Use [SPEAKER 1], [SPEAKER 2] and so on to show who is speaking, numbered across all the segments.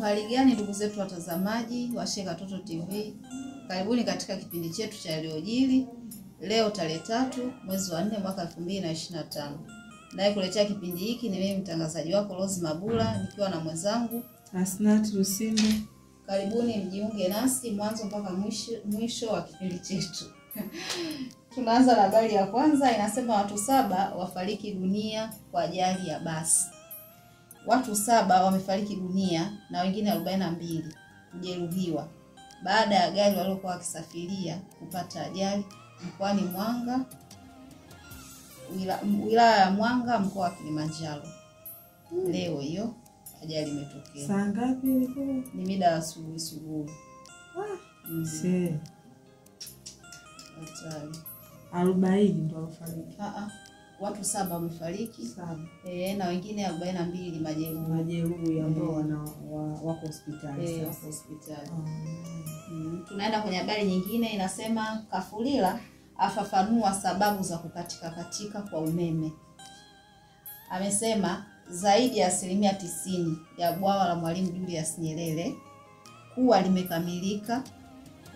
[SPEAKER 1] Hali gani ndugu zetu watazamaji wa Sheka Toto TV? Karibuni katika kipindi chetu cha yaliyojiri leo tarehe 3 mwezi wa 4 mwaka 2025. Naye kuletea kipindi hiki ni mimi mtangazaji wako Rose Mabula nikiwa na mwenzangu
[SPEAKER 2] Asnat Lusinde.
[SPEAKER 1] Karibuni mjiunge nasi mwanzo mpaka mwisho wa kipindi chetu. Tunaanza na habari ya kwanza, inasema watu 7 wafariki dunia kwa ajali ya basi. Watu 7 wamefariki dunia na wengine 42 kujeruhiwa baada ya gari waliokuwa wakisafiria kupata ajali mkoani Mwanga, wilaya ya Mwanga, mkoa wa Kilimanjaro. Leo hiyo ajali imetokea.
[SPEAKER 2] Saa ngapi ilikuwa?
[SPEAKER 1] Ni mida ya asubuhi.
[SPEAKER 2] Se. 40 ndio wafariki.
[SPEAKER 1] Watu 7 wamefariki.
[SPEAKER 2] 7.
[SPEAKER 1] Na wengine 42 majeruhi
[SPEAKER 2] ambao wako hospitali.
[SPEAKER 1] Wako hospitali. Tunaenda kwenye habari nyingine, inasema Kafulila afafanua sababu za kukatika kwa umeme. Amesema zaidi ya 90% ya bwawa la Mwalimu Julius Nyerere kuwa limekamilika,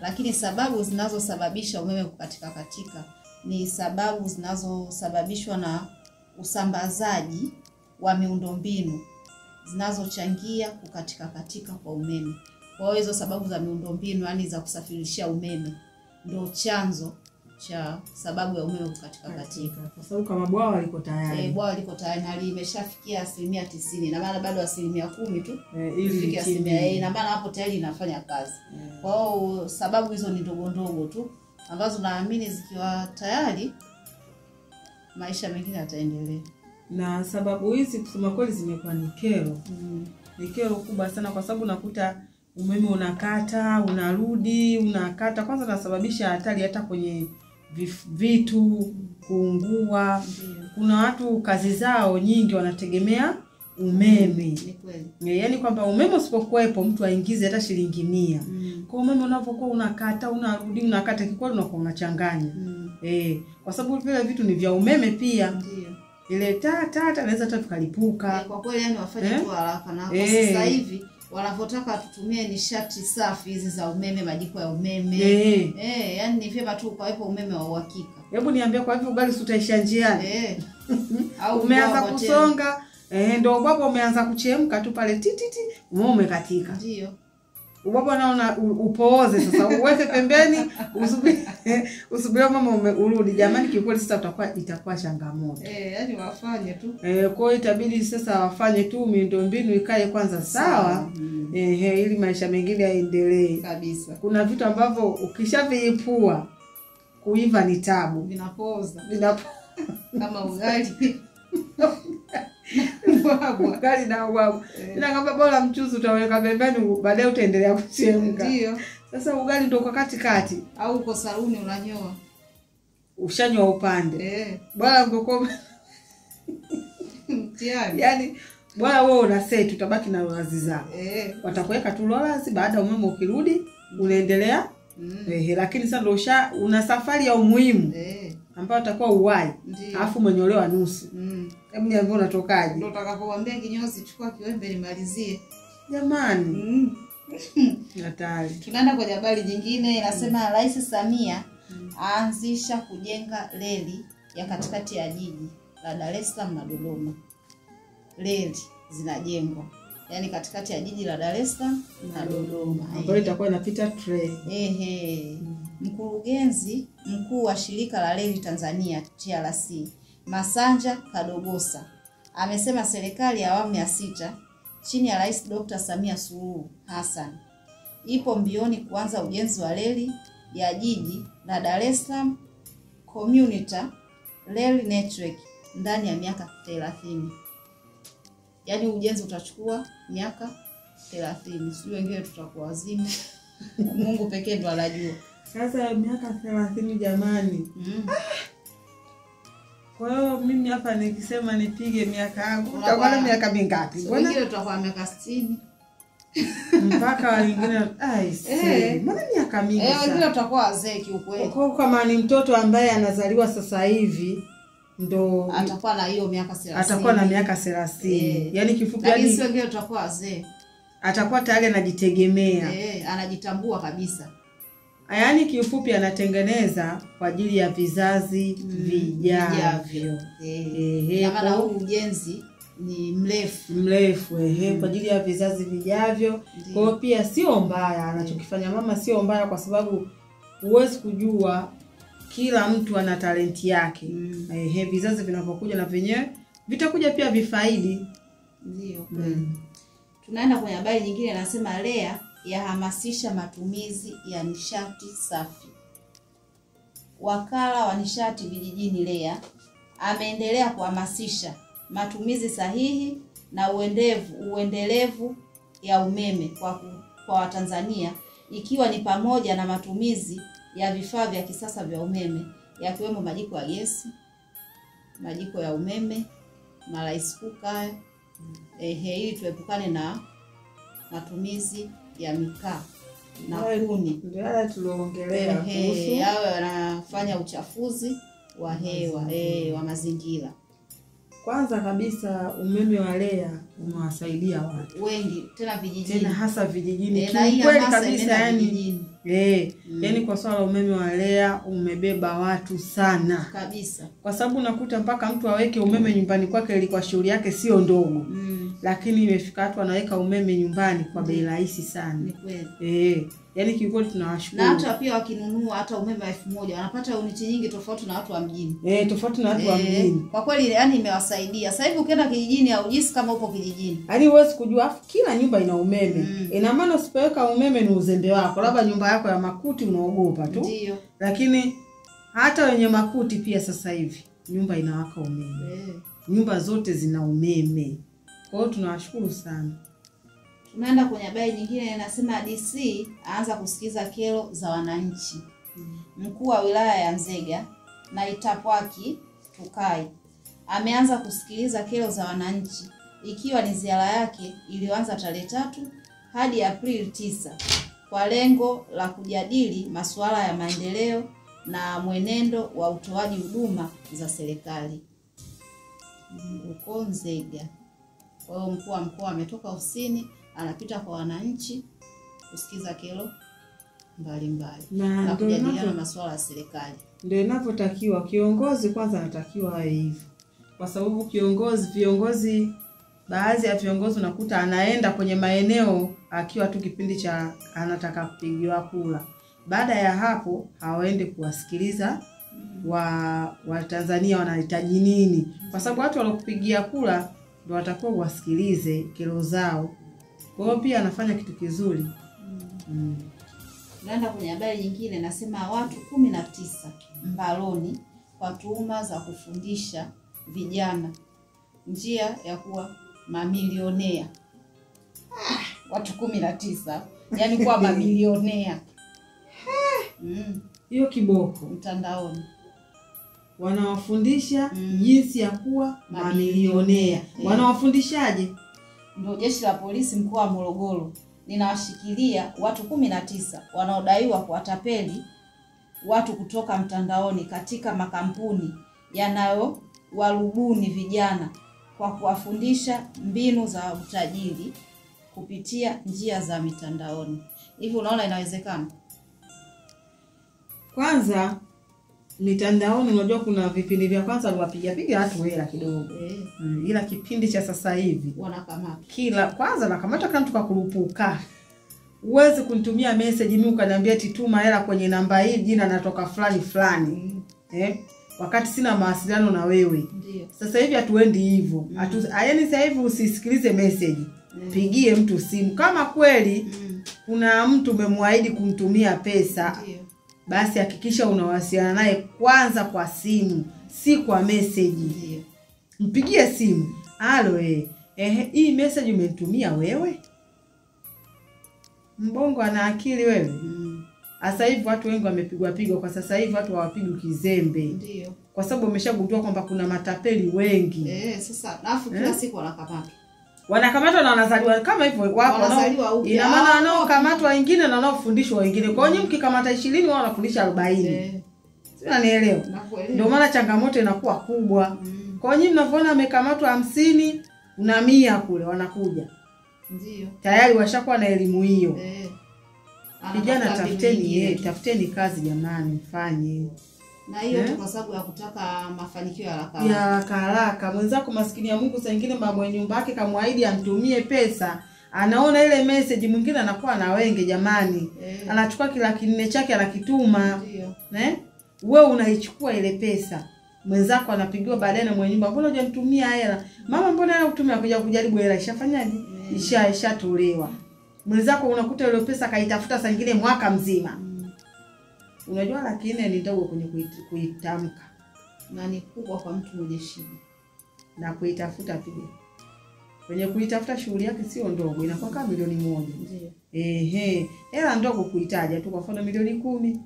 [SPEAKER 1] lakini sababu zinazosababisha umeme kukatika ni sababu zinazosababishwa na usambazaji wa miundombinu zinazochangia kukatika kwa umeme. Kwa hiyo hizo sababu za miundombinu, yani za kusafirishia umeme, ndio chanzo cha sababu ya umeme kukatika.
[SPEAKER 2] Kwa sababu kama bwawa liko tayari.
[SPEAKER 1] Bwawa liko tayari na limeshafikia 90%, na maana bado 10% tu
[SPEAKER 2] ili
[SPEAKER 1] ifike 10%, na maana hapo tayari inafanya kazi. Kwa hiyo sababu hizo ni ndogo tu ambazo naamini zikiwa tayari maisha mengine yataendelea.
[SPEAKER 2] Na sababu hizi kusema kweli zimekuwa ni kero. Ni kero kubwa sana kwa sababu nakuta umeme unakata, unarudi, unakata. Kwanza nasababisha hatari hata kwenye vitu kuungua. Kuna watu kazi zao nyingi wanategemea umeme.
[SPEAKER 1] Ni kweli.
[SPEAKER 2] Yaani kwamba umeme usipokuwepo mtu aingize hata shilingi 100. Kwa umeme unapokuwa unakata, unarudi, unakata, kikweli unakuwa unachanganya. Kwa sababu vile vitu ni vya umeme pia.
[SPEAKER 1] Ndio.
[SPEAKER 2] Ile tata inaweza hata tukalipuka.
[SPEAKER 1] Kwa kweli yani wafanye tu haraka na kwa sasa hivi wanapotaka tutumie nishati safi hizi za umeme, majiko ya umeme. Yani ni vyema tu ukawepo umeme wa uhakika.
[SPEAKER 2] Hebu niambie, kwa hivyo ugali utaisha njiani?
[SPEAKER 1] Au
[SPEAKER 2] umeanza kusonga, ndio ubaba umeanza kuchemka tu pale tititi, umeme umekatika.
[SPEAKER 1] Ndio.
[SPEAKER 2] Ubaba naona upooze sasa, uweke pembeni, usubiri mama urudi. Jamani, kikweli sasa itakuwa changamoto.
[SPEAKER 1] Yani wafanye tu.
[SPEAKER 2] Kwa hiyo itabidi sasa wafanye tu miundombinu ikae kwanza sawa. Ili maisha mengine yaendelee
[SPEAKER 1] kabisa.
[SPEAKER 2] Kuna vitu ambavyo ukishaviipua kuiva ni tabu,
[SPEAKER 1] vinapoza kama ugali
[SPEAKER 2] ugali na ubwabwa. Ninakwambia bora mchuzi utaweka pembeni, baadaye utaendelea kuchemka.
[SPEAKER 1] Ndio.
[SPEAKER 2] Sasa ugali ndio kwa katikati,
[SPEAKER 1] au uko saluni unanyoa,
[SPEAKER 2] ushanywa upande. Bora ngoko
[SPEAKER 1] mtiani.
[SPEAKER 2] Yaani bora wewe una set, utabaki na wazi zako. Watakuweka tu rollers, baada umeme ukirudi unaendelea. Lakini sasa ndio una safari ya umuhimu ambayo utakuwa uwai, alafu umenyolewa nusu. Hebu niambie unatokaje?
[SPEAKER 1] Ndio utakapowaambia kinyozi chukua kiwembe nimalizie.
[SPEAKER 2] Jamani. Hatari.
[SPEAKER 1] Tunaenda kwa habari nyingine, inasema Rais Samia aanzisha kujenga reli ya katikati ya jiji la Dar es Salaam na Dodoma. Reli zinajengwa yani katikati ya jiji la Dar es Salaam na Dodoma,
[SPEAKER 2] ambayo itakuwa inapita train.
[SPEAKER 1] Mkurugenzi mkuu wa shirika la reli Tanzania TRC Masanja Kadogosa amesema serikali ya awamu ya 6 chini ya Rais Dr. Samia Suluhu Hassan ipo mbioni kuanza ujenzi wa reli ya jiji la Dar es Salaam Commuter Rail Network ndani ya miaka 30. Yaani ujenzi utachukua miaka 30. Sisi wengine tutakuwa wazima. Mungu pekee ndo anajua.
[SPEAKER 2] Sasa miaka 30 jamani. Kwa hiyo mimi hapa nikisema nipige miaka yangu, utakuwa miaka mingapi?
[SPEAKER 1] Wengine tutakuwa miaka 60.
[SPEAKER 2] Mpaka wengine mbona miaka mingi sana?
[SPEAKER 1] Wengine tutakuwa wazee kiukweli.
[SPEAKER 2] Kwa kama ni mtoto ambaye anazaliwa sasa hivi ndo
[SPEAKER 1] atakuwa na hiyo miaka 30.
[SPEAKER 2] Atakuwa na miaka 30. Yaani kifupi
[SPEAKER 1] yani sio ngine tutakuwa wazee.
[SPEAKER 2] atakuwa tayari anajitegemea.
[SPEAKER 1] Anajitambua kabisa.
[SPEAKER 2] Yaani kiufupi anatengeneza kwa ajili ya vizazi vijavyo.
[SPEAKER 1] Maana huu ujenzi ni mrefu
[SPEAKER 2] kwa ajili ya vizazi vijavyo. Kwa hiyo pia sio mbaya anachokifanya mama, sio mbaya kwa sababu huwezi kujua, kila mtu ana talenti yake. Vizazi vinapokuja na venyewe vitakuja pia vifaidi.
[SPEAKER 1] Ndio. Tunaenda kwenye habari nyingine, nasema REA yahamasisha matumizi ya nishati safi. Wakala wa nishati vijijini REA ameendelea kuhamasisha matumizi sahihi na uendelevu ya umeme kwa Watanzania, ikiwa ni pamoja na matumizi ya vifaa vya kisasa vya umeme yakiwemo majiko ya gesi, majiko ya umeme, rice cooker, ili tuepukane na matumizi ya mikaa na kuni.
[SPEAKER 2] Ndio tuliongelea kuhusu
[SPEAKER 1] yao yanafanya uchafuzi wa hewa, wa mazingira.
[SPEAKER 2] Kwanza kabisa umeme wa REA umewasaidia watu
[SPEAKER 1] wengi, tena vijijini,
[SPEAKER 2] tena hasa vijijini. Kweli kabisa, yani kwa swala umeme wa REA umebeba watu sana
[SPEAKER 1] kabisa,
[SPEAKER 2] kwa sababu nakuta mpaka mtu aweke umeme nyumbani kwake ilikuwa shughuli yake sio ndogo. Lakini imefika watu wanaweka umeme nyumbani kwa bei rahisi sana.
[SPEAKER 1] Ni kweli.
[SPEAKER 2] Yani kiukweli tunawashukuru.
[SPEAKER 1] Na hata pia wakinunua hata umeme wa 1000 wanapata uniti nyingi tofauti na watu wa mjini.
[SPEAKER 2] Tofauti na watu wa mjini.
[SPEAKER 1] Kwa kweli yani imewasaidia. Sasa hivi ukienda kijijini au jinsi kama upo kijijini,
[SPEAKER 2] yani huwezi kujua kila nyumba ina umeme. Ina maana usipoweka umeme ni uzembe wako. Labda nyumba yako ya makuti unaogopa tu.
[SPEAKER 1] Ndio.
[SPEAKER 2] Lakini hata wenye makuti pia sasa hivi nyumba inawaka umeme. Nyumba zote zina umeme. Kwa hiyo tunawashukuru sana.
[SPEAKER 1] Tunaenda kwenye habari nyingine, inasema DC aanza kusikiza kero za wananchi. Mkuu wa wilaya ya Nzega na Itapwaki Tukai ameanza kusikiliza kero za wananchi, ikiwa ni ziara yake iliyoanza tarehe 3 hadi Aprili 9 kwa lengo la kujadili masuala ya maendeleo na mwenendo wa utoaji huduma za serikali huko Nzega. Kwa hiyo mkuu wa mkoa ametoka ofisini, anapita kwa wananchi kusikiza kero mbalimbali na kujadiliana masuala ya serikali.
[SPEAKER 2] Ndio inavyotakiwa. Kiongozi kwanza anatakiwa awe hivyo. Kwa sababu viongozi baadhi ya viongozi unakuta anaenda kwenye maeneo akiwa tu kipindi cha anataka kupigiwa kura. Baada ya hapo hawaende kuwasikiliza wa Tanzania wanahitaji nini. Kwa sababu watu walokupigia kura ndio watakuwa wasikilize kero zao. Kwa hiyo pia anafanya kitu kizuri.
[SPEAKER 1] Tunaenda kwenye habari nyingine, nasema watu 19 mbaroni kwa tuhuma za kufundisha vijana njia ya kuwa mamilionea. Watu 19 yani kuwa mamilionea.
[SPEAKER 2] Hiyo kiboko
[SPEAKER 1] mtandaoni.
[SPEAKER 2] Wanawafundisha jinsi ya kuwa mamilionea. Wanawafundishaje?
[SPEAKER 1] Ndio jeshi la polisi mkoa wa Morogoro linawashikilia watu 19 wanaodaiwa kuwatapeli watu kutoka mtandaoni katika makampuni yanayowarubuni vijana kwa kuwafundisha mbinu za utajiri kupitia njia za mitandaoni. Hivi unaona inawezekana?
[SPEAKER 2] Kwanza mitandaoni unajua kuna vipindi vya kwanza wapiga watu hela kidogo. Ila kipindi cha sasa hivi
[SPEAKER 1] wanakamata.
[SPEAKER 2] Kwanza nakamata kama mtu kakurupuka. Uweze kunitumia message mimi ukaniambia eti tuma hela kwenye namba hii, jina natoka fulani. Wakati sina mawasiliano na wewe.
[SPEAKER 1] Ndiyo.
[SPEAKER 2] Sasa hivi hatuendi hivyo. Yaani sasa hivi usisikilize message. Pigie mtu simu kama kweli kuna mtu umemwaahidi kumtumia pesa.
[SPEAKER 1] Ndiyo.
[SPEAKER 2] Basi hakikisha unawasiliana naye kwanza kwa simu, si kwa message.
[SPEAKER 1] Ndiyo.
[SPEAKER 2] Mpigie simu. Halo hii message umenitumia wewe? Mbongo ana akili wewe? Sasa hivi watu wengi wamepigwa kwa sasa hivi watu hawapigi kizembe.
[SPEAKER 1] Ndiyo.
[SPEAKER 2] Kwa sababu umeshagundua kwamba kuna matapeli wengi.
[SPEAKER 1] Sasa alafu kila siku
[SPEAKER 2] wanakamatwa na wanazaliwa kama hivyo wapo. Ina maana wanaokamatwa wengine na wanaofundishwa wengine. Kwa hiyo mkikamata 20 wao wanafundisha 40. Sio, unanielewa? Ndio maana changamoto inakuwa kubwa. Kwa hiyo mnavyoona amekamatwa 50 na 100 kule wanakuja.
[SPEAKER 1] Ndio.
[SPEAKER 2] Tayari washakuwa na elimu hiyo. Vijana tafuteni kazi jamani, mfanye.
[SPEAKER 1] Na hiyo kwa sababu ya kutaka mafanikio ya
[SPEAKER 2] haraka. Mwenzako maskini ya Mungu saa nyingine mama nyumba yake kamwaahidi amtumie pesa. Anaona ile message, mwingine anakuwa na wenge jamani. Anachukua kila kinne chake anakituma. Wewe unaichukua ile pesa. Mwenzako anapigiwa baadaye na mwenye nyumba, mbona hujanitumia hela? Mama, mbona ana kutumia kuja kujaribu hela ishafanyaje? Ishatolewa. Mwenzako unakuta ile pesa kaitafuta saa nyingine mwaka mzima. Unajua lakini ni ndogo kwenye kuitamka.
[SPEAKER 1] Na ni kubwa kwa mtu mwenye shida.
[SPEAKER 2] Na kuitafuta pia. Kwenye kuitafuta shughuli yake sio ndogo, inakuwa kama milioni 1.
[SPEAKER 1] Ndio.
[SPEAKER 2] Hela ndogo kuitaja tu, kwa mfano milioni 10.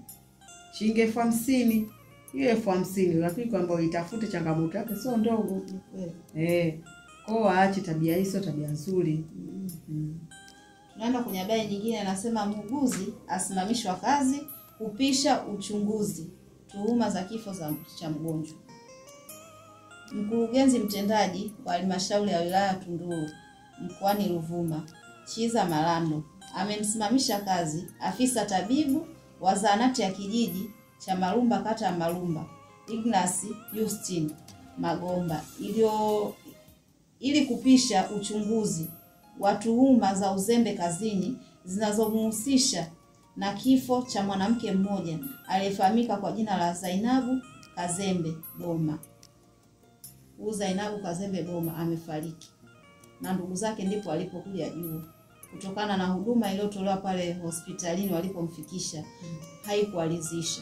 [SPEAKER 2] Shilingi 50,000. Hiyo 50,000 lakini kwamba uitafute changamoto yake sio ndogo. Kwa aache tabia hiyo, sio tabia nzuri.
[SPEAKER 1] Tunaenda kwenye habari nyingine, anasema muuguzi asimamishwa kazi kupisha uchunguzi tuhuma za kifo cha mgonjwa. Mkurugenzi mtendaji wa halmashauri ya wilaya Tunduru mkoani Ruvuma, Chiza Malando, amemsimamisha kazi afisa tabibu wa zahanati ya kijiji cha Marumba kata ya Marumba, Ignas Justin Magomba, ili kupisha uchunguzi wa tuhuma za uzembe kazini zinazomhusisha na kifo cha mwanamke mmoja aliyefahamika kwa jina la Zainabu Kazembe Boma. Zainabu Kazembe Boma amefariki. Na ndugu zake ndipo alipokuja juu. Kutokana na huduma iliyotolewa pale hospitalini walipomfikisha, haikualizisha.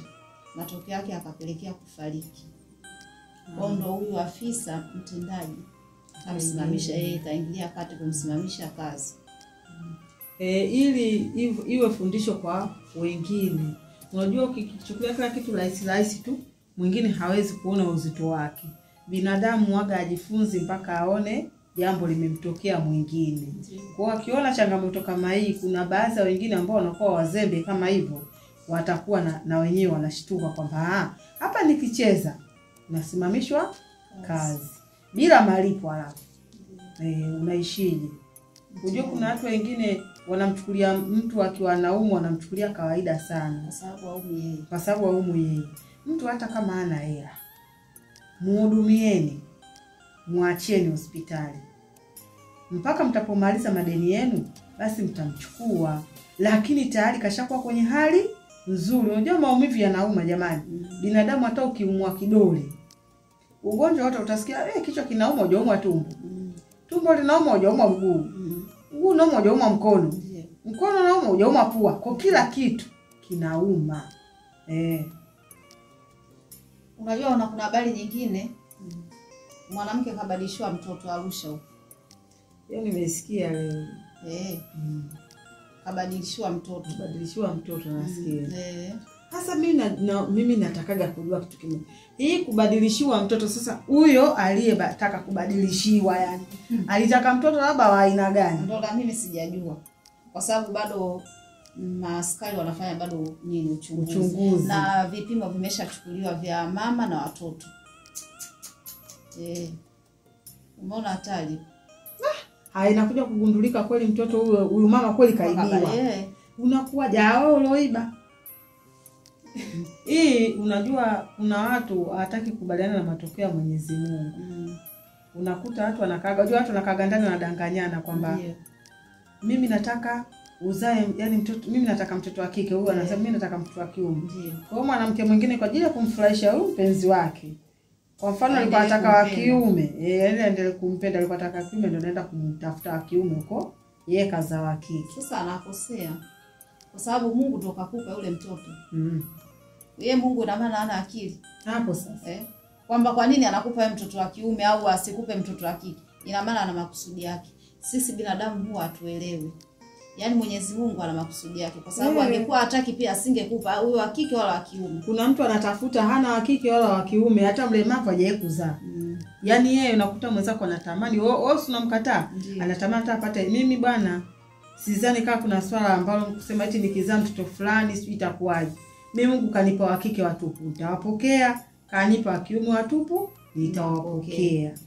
[SPEAKER 1] Matokeo yake akapelekea kufariki. Kwa ndo huyu afisa mtendaji amsimamisha kaingilia kati kumsimamisha kazi.
[SPEAKER 2] Ili iwe fundisho kwa wengine. Unajua ukichukulia kila kitu rahisi tu, mwingine hawezi kuona uzito wake. Binadamu waga ajifunzi mpaka aone jambo limemtokea mwingine. Kwa akiona changamoto kama hii, kuna baadhi ya wengine ambao wanakuwa wazembe kama hivyo, watakuwa na wenyewe wanashtuka kwamba hapa nikicheza nasimamishwa kazi bila malipo alafu. Unaishije? Unajua kuna watu wengine wanamchukulia mtu akiwa anaumwa wanamchukulia kawaida sana kwa sababu haumu yeye. Mtu hata kama hana hela, muhudumieni, muacheni hospitali mpaka mtapomaliza madeni yenu, basi mtamchukua. Lakini tayari kashakuwa kwenye hali nzuri. Unajua maumivu yanauma jamani. Binadamu hata ukiumwa kidole, ugonjwa wote utasikia kichwa kinauma, hujaumwa tumbo. Tumbo linauma, hujaumwa mguu. Mguu unauma, hujaumwa mkono. Mkono unauma, hujaumwa pua. Kwa kila kitu kinauma.
[SPEAKER 1] Unajua kuna habari nyingine, mwanamke kabadilishwa mtoto Arusha huko.
[SPEAKER 2] Hiyo nimesikia leo.
[SPEAKER 1] Kabadilishwa mtoto.
[SPEAKER 2] Nasikia. Sasa mimi natakaga kujua kitu kimoja. Hii kubadilishiwa mtoto sasa, huyo aliyetaka kubadilishiwa yani alitaka mtoto labda wa aina gani?
[SPEAKER 1] Ndio mimi sijajua. Kwa sababu bado maaskari wanafanya bado uchunguzi. Na vipimo vimeshachukuliwa vya mama na watoto. Umeona hatari?
[SPEAKER 2] Inakuja kugundulika kweli mtoto huyu mama kweli kaibiwa. Unakuwa jao loiba. Unajua kuna watu hataki kubaliana na matokeo ya Mwenyezi Mungu. Unakuta watu wanakaga ndani wanadanganyana kwamba mimi nataka uzae, yani mtoto, mimi nataka mtoto wa kike, huyu anasema mimi nataka mtoto wa kiume. Kwa hiyo mwanamke mwingine kwa ajili ya kumfurahisha huyu mpenzi wake, kwa mfano alikuwa anataka wa kiume, yeye aendelee kumpenda, alikuwa anataka kiume, ndio anaenda kumtafuta wa kiume huko, yeye kaza wa kike.
[SPEAKER 1] Sasa anakosea. Kwa sababu Mungu ndo kakupa yule mtoto. Yeye Mungu na maana ana akili.
[SPEAKER 2] Hapo sasa.
[SPEAKER 1] Kwamba kwa nini anakupa yeye mtoto wa kiume au asikupe mtoto wa kike? Ina maana ana makusudi yake. Sisi binadamu huwa hatuelewi. Yaani Mwenyezi Mungu ana makusudi yake, kwa sababu angekuwa hataki pia asingekupa huyo wa kike wala wa kiume.
[SPEAKER 2] Kuna mtu anatafuta hana wa kike wala wa kiume, hata mlemavu hajaye kuzaa. Yaani yeye unakuta mwenzako anatamani, wewe unamkataa, anatamani hata apate. Mimi bwana sidhani kama kuna swala ambalo kusema eti nikizaa mtoto fulani sijui itakuwaje. Mimi Mungu kanipa wa kike watupu, nitawapokea, kanipa wa kiume watupu, nitawapokea.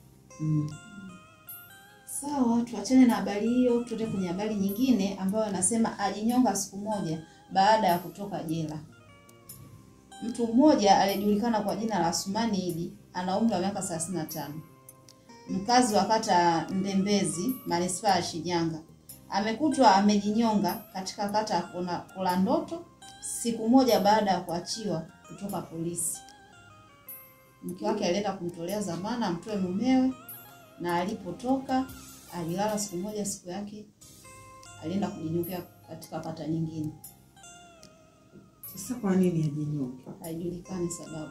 [SPEAKER 1] Sawa, tuachane na habari hiyo, tuende kwenye habari nyingine ambayo anasema ajinyonga siku moja baada ya kutoka jela. Mtu mmoja aliyejulikana kwa jina la Asumani Idi, ana umri wa miaka 35. Mkazi wa kata Ndembezi, manispaa ya Shinyanga, amekutwa amejinyonga katika kata ya Kulandoto siku moja baada ya kuachiwa kutoka polisi. Mke wake alienda kumtolea dhamana amtoe mumewe, na alipotoka alilala siku moja, siku yake alienda kujinyongea katika kata nyingine.
[SPEAKER 2] Sasa kwa nini ajinyonge?
[SPEAKER 1] Haijulikani sababu.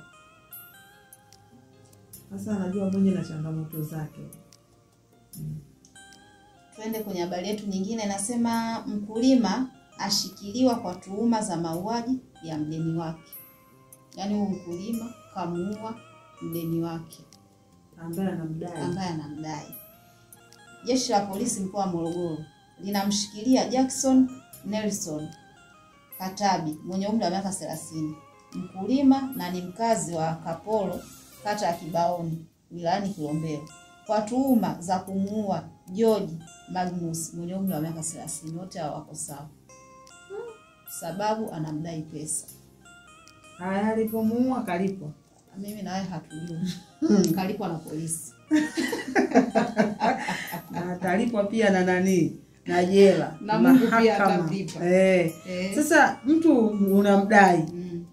[SPEAKER 2] Sasa anajua mwenye na changamoto zake.
[SPEAKER 1] Tuende kwenye habari yetu nyingine, nasema mkulima ashikiliwa kwa tuhuma za mauaji ya mdeni wake. Yaani huyu mkulima kamuua mdeni wake
[SPEAKER 2] ambaye anamdai.
[SPEAKER 1] Jeshi la polisi mkoa wa Morogoro linamshikilia Jackson Nelson Katabi mwenye umri wa miaka 30, mkulima na ni mkazi wa Kapolo, kata ya Kibaoni, wilayani Kilombero, kwa tuhuma za kumuua George Magnus mwenye umri wa miaka 30. Wote hao wako sawa. Sababu anamdai pesa.
[SPEAKER 2] Haya, alipomuua kalipwa.
[SPEAKER 1] Mimi na wewe hatujui. Kalipwa na polisi.
[SPEAKER 2] Na atalipwa pia na nani? Na jela.
[SPEAKER 1] Na Mungu pia atalipa.
[SPEAKER 2] Sasa mtu unamdai.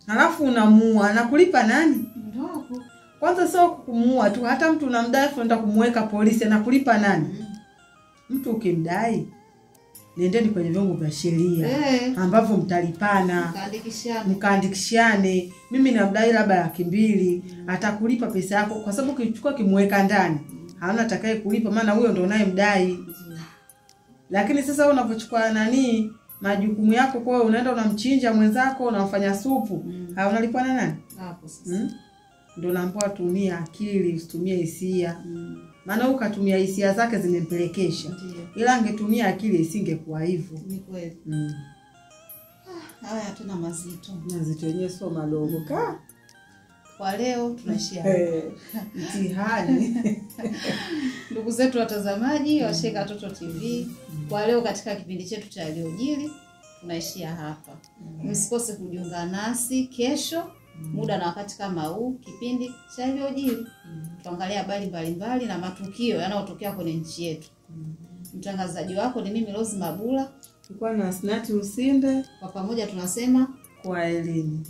[SPEAKER 2] Halafu unamuua, anakulipa nani?
[SPEAKER 1] Ndio hapo.
[SPEAKER 2] Kwanza sio kumuua tu, hata mtu unamdai unaenda kumweka polisi, anakulipa nani? Mtu ukimdai, nendeni kwenye vyombo vya sheria ambavyo mtalipana, mkaandikishane. Mimi namdai labda 200,000, atakulipa pesa yako, kwa sababu ukichukua kimweka ndani hauna atakaye kulipa, maana huyo ndio unayemdai. Lakini sasa wewe unapochukua majukumu yako, kwa hiyo unaenda unamchinja mwenzako, unamfanya supu, unalipwa na nani?
[SPEAKER 1] Hapo sasa.
[SPEAKER 2] Ndio naambiwa tumia akili, usitumie hisia. Maana ukatumia hisia zake zimempelekesha. Ila angetumia akili isingekuwa hivyo.
[SPEAKER 1] Ni kweli. Haya tuna mazito.
[SPEAKER 2] Mazito yenyewe sio madogo.
[SPEAKER 1] Kwa leo tunaishia
[SPEAKER 2] mtihani.
[SPEAKER 1] Ndugu zetu watazamaji wa Sheka Toto TV, kwa leo katika kipindi chetu cha Yaliyojiri tunaishia hapa. Msikose kujiunga nasi kesho muda na wakati kama huu, kipindi cha Yaliyojiri. Tuangalia habari mbalimbali na matukio yanayotokea kwenye nchi yetu. Mtangazaji wako ni mimi Rose Mabula,
[SPEAKER 2] tulikuwa na Asnati Usinde.
[SPEAKER 1] Kwa pamoja tunasema
[SPEAKER 2] kwa elimu.